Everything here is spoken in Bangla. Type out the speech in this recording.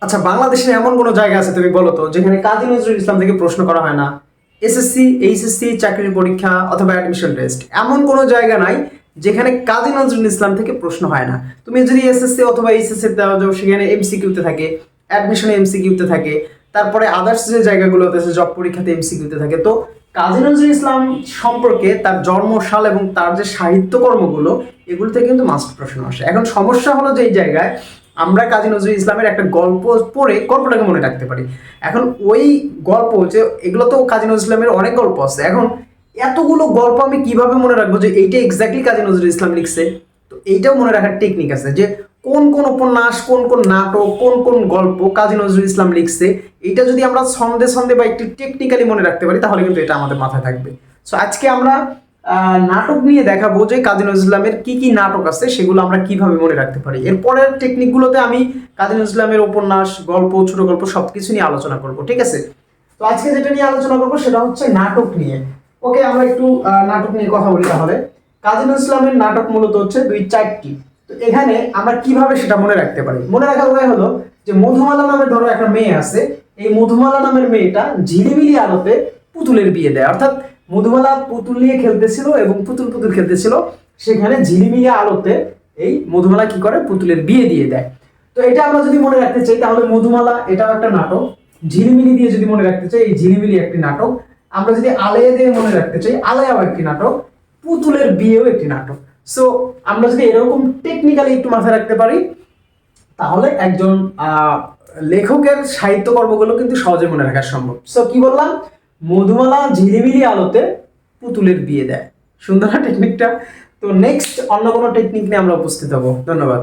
আচ্ছা, বাংলাদেশের এমন কোনো জায়গা আছে তুমি বলো তো যেখানে কাজী নজরুল ইসলাম থেকে প্রশ্ন করা হয় না? এসএসসি, এইচএসসি, চাকরির পরীক্ষা অথবা অ্যাডমিশন টেস্ট, এমন কোনো জায়গা নাই যেখানে কাজী নজরুল ইসলাম থেকে প্রশ্ন হয় না। তুমি যদি এসএসসি অথবা এইচএসসি দেওয়া যাও, সেখানে এমসিকিউতে থাকে, অ্যাডমিশনে এমসিকিউতে থাকে, তারপরে আদার্স যে জায়গাগুলোতে আছে জব পরীক্ষাতে এমসিকিউতে থাকে। তো কাজী নজরুল ইসলাম সম্পর্কে তার জন্মসাল এবং তার যে সাহিত্যকর্মগুলো, এগুলোতে কিন্তু মাস্ট প্রশ্ন আসে। এখন সমস্যা হলো যে এই জায়গায় আমরা কাজী নজরুল ইসলামের একটা গল্প পড়ে গল্পটাকে মনে রাখতে পারি। এখন ওই গল্প যে এগুলো তো কাজী নজরুল ইসলামের অনেক গল্প আছে, এখন এতগুলো গল্প আমি কিভাবে মনে রাখবো যে এইটা এক্স্যাক্টলি কাজী নজরুল ইসলাম লিখছে? তো এইটাও মনে রাখার টেকনিক আছে যে কোন কোন উপন্যাস, কোন কোন নাটক, কোন কোন গল্প কাজী নজরুল ইসলাম লিখছে। এইটা যদি আমরা ছন্দে ছন্দে বা একটু টেকনিক্যালি মনে রাখতে পারি, তাহলে কিন্তু এটা আমাদের মাথায় থাকবে। সো আজকে আমরা নাটক নিয়ে দেখাবো যে কাজী নজরুল ইসলামের কি কি নাটক আছে, সেগুলো আমরা কিভাবে মনে রাখতে পারি। এরপরের টেকনিকগুলোতে আমি কাজী নজরুল ইসলামের উপন্যাস, গল্প, ছোট গল্প সবকিছু নিয়ে আলোচনা করব, ঠিক আছে? তো আজকে যেটা নিয়ে আলোচনা করবো সেটা হচ্ছে নাটক নিয়ে। ওকে, আমরা একটু নাটক নিয়ে কথা বলি তাহলে। কাজী নজরুল ইসলামের নাটক মূলত হচ্ছে 2-4টি। তো এখানে আমরা কিভাবে সেটা মনে রাখতে পারি? মনে রাখার উপায় হলো যে মধুমালা নামের ধরো একটা মেয়ে আছে, এই মধুমালা নামের মেয়েটা ঝিলিমিলি আলোতে পুতুলের বিয়ে দেয়। অর্থাৎ মধুমালা পুতুল নিয়ে খেলতেছিল এবং পুতুল পুতুল খেলতেছিল, সেখানে ঝিলিমিলি আলোতে এই মধুমালা কি করে, পুতুলের বিয়ে দিয়ে দেয়। তো এটা আমরা যদি মনে রাখতে চাই তাহলে মধুমালা এটাও একটা নাটক, ঝিলিমিলি দিয়ে যদি মনে রাখতে চাই এই ঝিলিমিলি একটি নাটক, আমরা যদি আলেয়া দিয়ে মনে রাখতে চাই আলেয়াও একটি নাটক, পুতুলের বিয়েও একটি নাটক। সো আমরা যদি এরকম টেকনিক্যালি একটু মাথায় রাখতে পারি, তাহলে একজন লেখকের সাহিত্যকর্মগুলো কিন্তু সহজে মনে রাখা সম্ভব। সো কি বললাম? মধুমালা ঝিলিমিলি আলোতে পুতুলের বিয়ে দেয়। সুন্দর টেকনিকটা। তো নেক্সট অন্য কোনো টেকনিক নিয়ে আমরা উপস্থিত হবো। ধন্যবাদ।